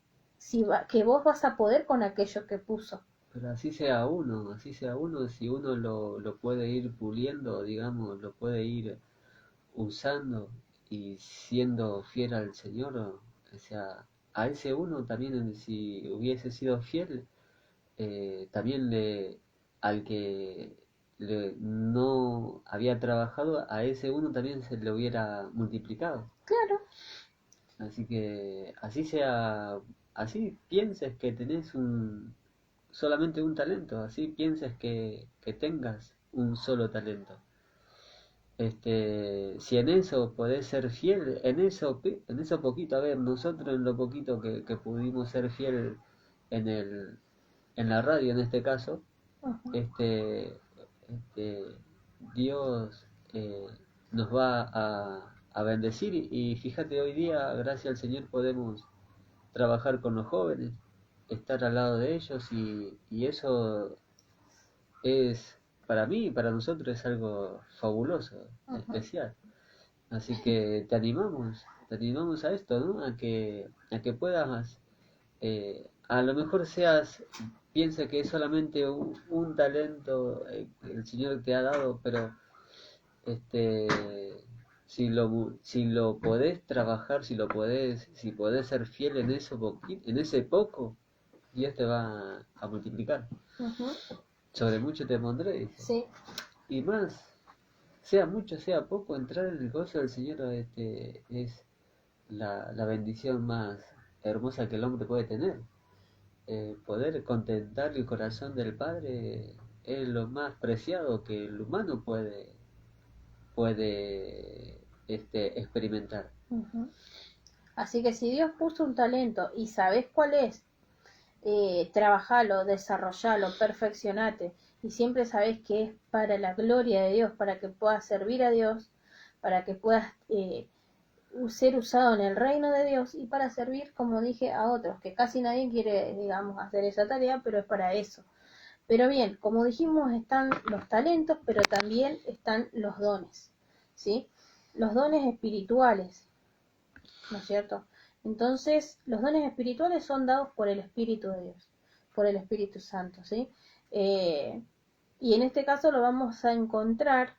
que vos vas a poder con aquello que puso. Pero así sea uno, si uno lo puede ir puliendo, digamos, lo puede ir usando y siendo fiel al Señor, o sea, a ese uno también, si hubiese sido fiel, también al que no había trabajado, a ese uno también se le hubiera multiplicado. Claro, Así que así pienses que tenés solamente un talento, así pienses que tengas un solo talento. Si en eso podés ser fiel, en eso poquito, a ver, nosotros en lo poquito que pudimos ser fiel en el, en la radio en este caso, Ujú. este, Dios nos va a bendecir y fíjate, hoy día, gracias al Señor, podemos trabajar con los jóvenes, estar al lado de ellos y eso es, para mí y para nosotros es algo fabuloso, Ujú. especial. Así que te animamos a esto, ¿no? A que puedas, a lo mejor piensa que es solamente un talento que el Señor te ha dado, pero este, si lo podés trabajar, si podés ser fiel en eso en ese poco, Dios te va a multiplicar. Ujú. Sobre mucho te pondré, dice. Sí, Y más, sea mucho, sea poco, entrar en el gozo del Señor es la bendición más hermosa que el hombre puede tener. Poder contentar el corazón del Padre es lo más preciado que el humano puede experimentar. ujú. Así que si Dios puso un talento y sabes cuál es, trabajalo, desarrollalo, perfeccionate y siempre sabes que es para la gloria de Dios, para que puedas servir a Dios, para que puedas ser usado en el reino de Dios y para servir, como dije, a otros, que casi nadie quiere, digamos, hacer esa tarea, pero es para eso. Pero bien, como dijimos, están los talentos, pero también están los dones, ¿sí? Los dones espirituales, ¿no es cierto? Entonces, los dones espirituales son dados por el Espíritu de Dios, por el Espíritu Santo, ¿sí? Eh, y en este caso lo vamos a encontrar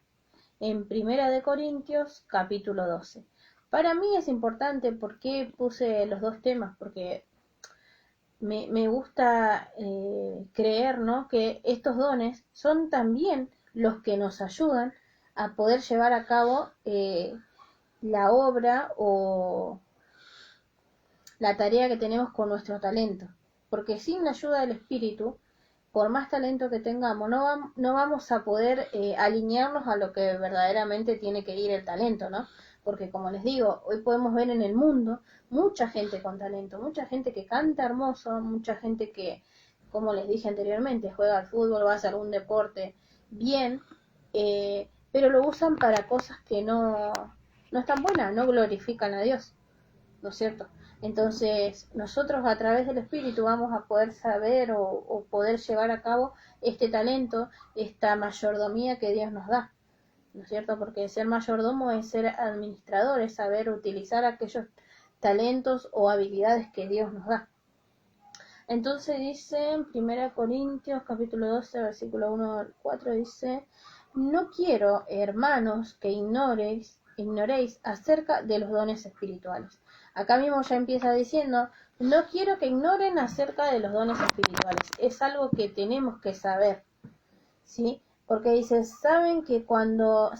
en Primera de Corintios, capítulo 12. Para mí es importante porque puse los dos temas, porque me gusta creer, ¿no?, que estos dones son también los que nos ayudan a poder llevar a cabo la obra o la tarea que tenemos con nuestro talento. Porque sin la ayuda del Espíritu, por más talento que tengamos, no vamos a poder alinearnos a lo que verdaderamente tiene que ir el talento, ¿no? Porque como les digo, hoy podemos ver en el mundo mucha gente con talento, mucha gente que canta hermoso, mucha gente que, como les dije anteriormente, juega al fútbol, va a hacer algún deporte bien, pero lo usan para cosas que no están buenas, no glorifican a Dios, ¿no es cierto? Entonces, nosotros a través del Espíritu vamos a poder saber o poder llevar a cabo este talento, esta mayordomía que Dios nos da, ¿no es cierto? Porque ser mayordomo es ser administrador, es saber utilizar aquellos talentos o habilidades que Dios nos da. Entonces dice en 1 Corintios capítulo 12 versículo 1 al 4, dice: no quiero, hermanos, que ignoréis acerca de los dones espirituales. Acá mismo ya empieza diciendo: no quiero que ignoren acerca de los dones espirituales. Es algo que tenemos que saber, ¿sí? Porque dice: saben que cuando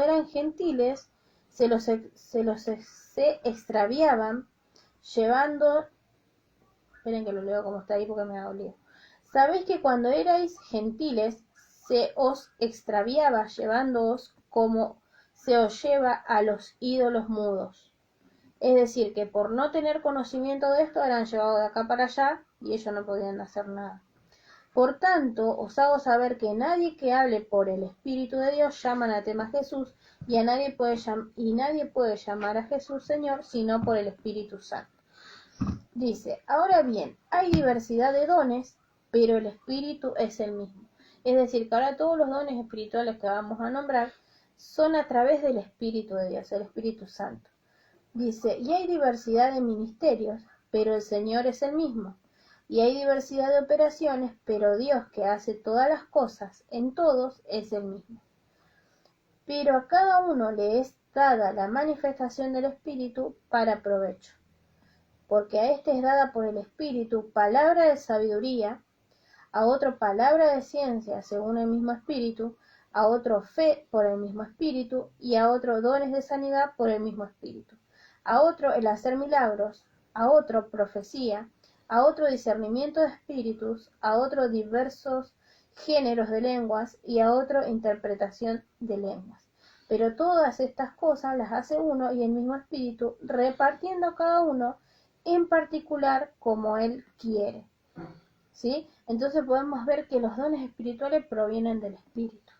eran gentiles se extraviaban llevando. Esperen que lo leo como está ahí porque me ha olido. Sabéis que cuando erais gentiles se os extraviaba llevándoos como se os lleva a los ídolos mudos. Es decir, que por no tener conocimiento de esto eran llevados de acá para allá y ellos no podían hacer nada. Por tanto, os hago saber que nadie que hable por el Espíritu de Dios llama anatema a Jesús y nadie puede llamar a Jesús Señor sino por el Espíritu Santo. Dice: ahora bien, hay diversidad de dones, pero el Espíritu es el mismo. Es decir, que ahora todos los dones espirituales que vamos a nombrar son a través del Espíritu de Dios, el Espíritu Santo. Dice: y hay diversidad de ministerios, pero el Señor es el mismo. Y hay diversidad de operaciones, pero Dios, que hace todas las cosas en todos, es el mismo. Pero a cada uno le es dada la manifestación del Espíritu para provecho. Porque a este es dada por el Espíritu palabra de sabiduría, a otro palabra de ciencia según el mismo Espíritu, a otro fe por el mismo Espíritu, y a otro dones de sanidad por el mismo Espíritu, a otro el hacer milagros, a otro profecía, a otro discernimiento de espíritus, a otro diversos géneros de lenguas, y a otro interpretación de lenguas. Pero todas estas cosas las hace uno y el mismo Espíritu, repartiendo a cada uno en particular como Él quiere. ¿sí? Entonces podemos ver que los dones espirituales provienen del Espíritu,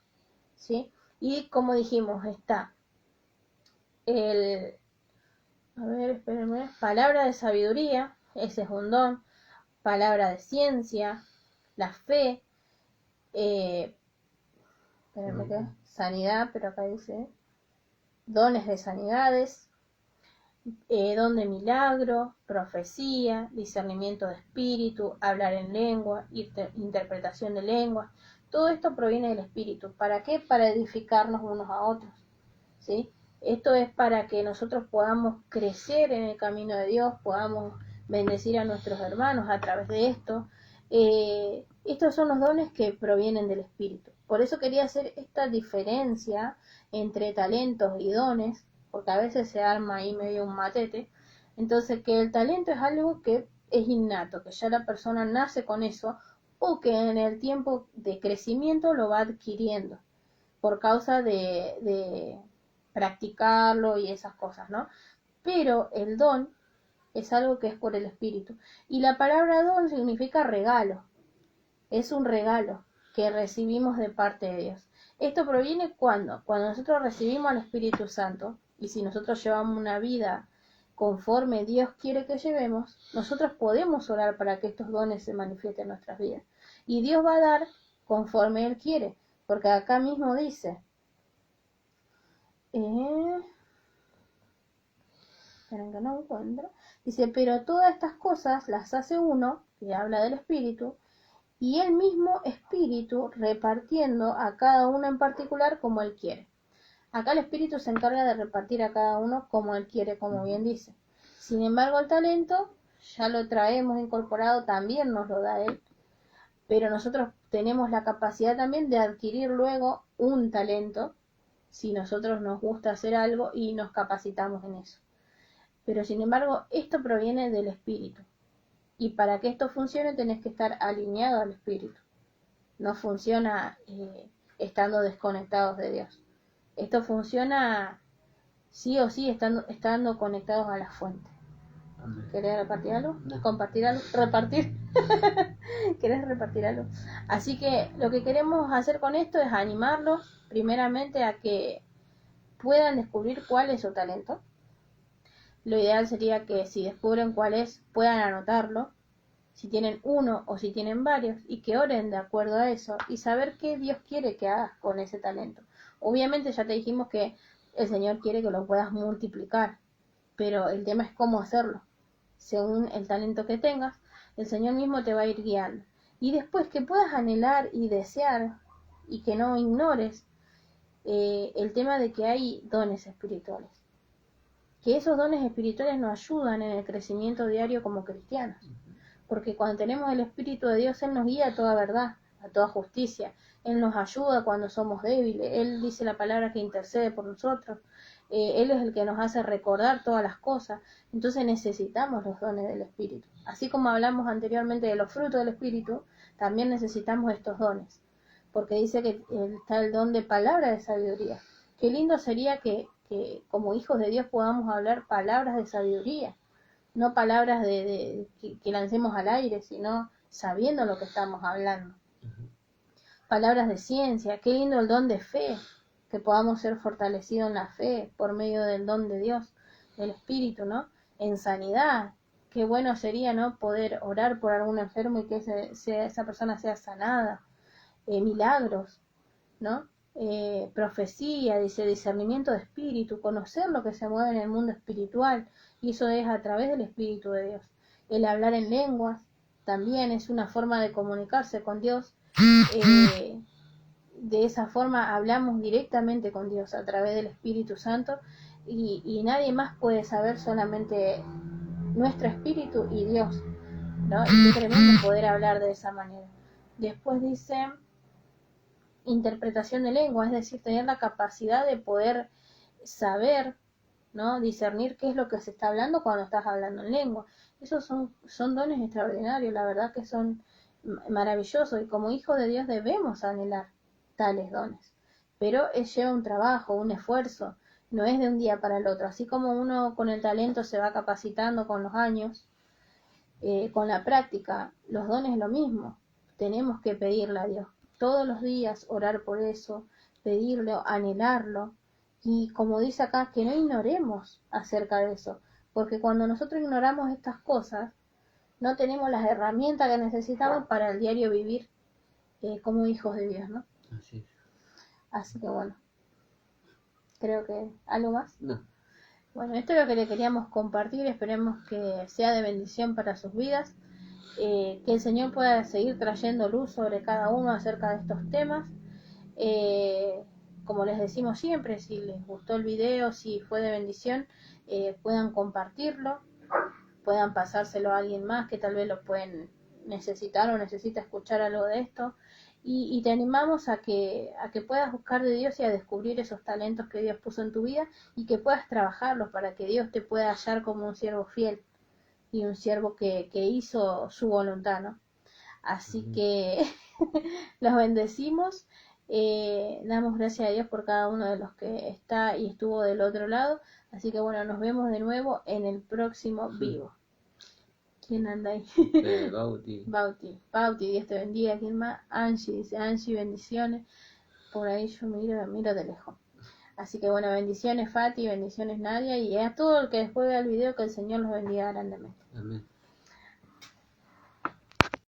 ¿sí? Y como dijimos, está el, a ver, espérenme, palabra de sabiduría, ese es un don, palabra de ciencia, la fe, espérenme que sanidad, pero acá dice dones de sanidades, don de milagro, profecía, discernimiento de espíritu, hablar en lengua, interpretación de lengua. Todo esto proviene del Espíritu. ¿Para qué? Para edificarnos unos a otros, ¿sí? Esto es para que nosotros podamos crecer en el camino de Dios, podamos bendecir a nuestros hermanos a través de esto. Estos son los dones que provienen del Espíritu. Por eso quería hacer esta diferencia entre talentos y dones, porque a veces se arma ahí medio un matete. Entonces, que el talento es algo que es innato, que ya la persona nace con eso, o que en el tiempo de crecimiento lo va adquiriendo por causa de practicarlo y esas cosas, ¿no? Pero el don es algo que es por el Espíritu. Y la palabra don significa regalo. Es un regalo que recibimos de parte de Dios. Esto proviene cuando nosotros recibimos al Espíritu Santo, y si nosotros llevamos una vida conforme Dios quiere que llevemos, nosotros podemos orar para que estos dones se manifiesten en nuestras vidas. Y Dios va a dar conforme Él quiere, porque acá mismo dice, esperen que no encuentro, dice, pero todas estas cosas las hace uno, que habla del Espíritu, y el mismo Espíritu repartiendo a cada uno en particular como Él quiere. Acá el Espíritu se encarga de repartir a cada uno como Él quiere, como bien dice. Sin embargo, el talento ya lo traemos incorporado, también nos lo da Él, pero nosotros tenemos la capacidad también de adquirir luego un talento, si nosotros nos gusta hacer algo y nos capacitamos en eso. Pero sin embargo, esto proviene del Espíritu. Y para que esto funcione tenés que estar alineado al Espíritu. No funciona estando desconectados de Dios. Esto funciona sí o sí estando conectados a la fuente. ¿Querés repartir algo? No. ¿Compartir algo? ¿Repartir? ¿Querés repartir algo? Así que lo que queremos hacer con esto es animarlos primeramente a que puedan descubrir cuál es su talento. Lo ideal sería que si descubren cuál es, puedan anotarlo, si tienen uno o si tienen varios, y que oren de acuerdo a eso y saber qué Dios quiere que hagas con ese talento. Obviamente ya te dijimos que el Señor quiere que lo puedas multiplicar, pero el tema es cómo hacerlo. Según el talento que tengas, el Señor mismo te va a ir guiando. Y después que puedas anhelar y desear y que no ignores el tema de que hay dones espirituales. Que esos dones espirituales nos ayudan en el crecimiento diario como cristianos. Porque cuando tenemos el Espíritu de Dios, Él nos guía a toda verdad, a toda justicia. Él nos ayuda cuando somos débiles. Él dice la palabra que intercede por nosotros. Él es el que nos hace recordar todas las cosas. Entonces necesitamos los dones del Espíritu. Así como hablamos anteriormente de los frutos del Espíritu, también necesitamos estos dones. Porque dice que está el don de palabra de sabiduría. Qué lindo sería que como hijos de Dios podamos hablar palabras de sabiduría. No palabras que lancemos al aire, sino sabiendo lo que estamos hablando. Palabras de ciencia, qué lindo el don de fe, que podamos ser fortalecidos en la fe por medio del don de Dios, del Espíritu, ¿no? En sanidad, qué bueno sería, ¿no? Poder orar por algún enfermo y que esa persona sea sanada. Milagros, ¿no? Profecía, dice discernimiento de espíritu, conocer lo que se mueve en el mundo espiritual, y eso es a través del Espíritu de Dios. El hablar en lenguas también es una forma de comunicarse con Dios. De esa forma hablamos directamente con Dios a través del Espíritu Santo, y nadie más puede saber, solamente nuestro espíritu y Dios, ¿no? Y qué tremendo poder hablar de esa manera. Después dice interpretación de lengua, es decir, tener la capacidad de poder saber, ¿no? Discernir qué es lo que se está hablando cuando estás hablando en lengua. Esos son dones extraordinarios, la verdad que son maravillosos, y como hijos de Dios debemos anhelar tales dones. Pero lleva un trabajo, un esfuerzo, no es de un día para el otro. Así como uno con el talento se va capacitando con los años, con la práctica, los dones lo mismo. Tenemos que pedirle a Dios todos los días, orar por eso, pedirlo, anhelarlo. Y como dice acá, que no ignoremos acerca de eso, porque cuando nosotros ignoramos estas cosas, no tenemos las herramientas que necesitamos para el diario vivir como hijos de Dios, ¿no? Así es. Así que bueno, creo que algo más. No. Bueno, esto es lo que le queríamos compartir, esperemos que sea de bendición para sus vidas, que el Señor pueda seguir trayendo luz sobre cada uno acerca de estos temas. Como les decimos siempre, si les gustó el video, si fue de bendición, puedan compartirlo, puedan pasárselo a alguien más que tal vez lo pueden necesitar o necesita escuchar algo de esto. Y te animamos a que puedas buscar de Dios y a descubrir esos talentos que Dios puso en tu vida y que puedas trabajarlos para que Dios te pueda hallar como un siervo fiel y un siervo que hizo su voluntad, ¿no? Así que los bendecimos, damos gracias a Dios por cada uno de los que está y estuvo del otro lado. Así que bueno, nos vemos de nuevo en el próximo vivo. ¿Quién anda ahí? Bauti. Bauti, Dios te bendiga. ¿Quién más? Angie, dice Angie, bendiciones. Por ahí yo miro de lejos. Así que bueno, bendiciones Fati, bendiciones Nadia y a todo el que después vea el video, que el Señor los bendiga grandemente. Amén.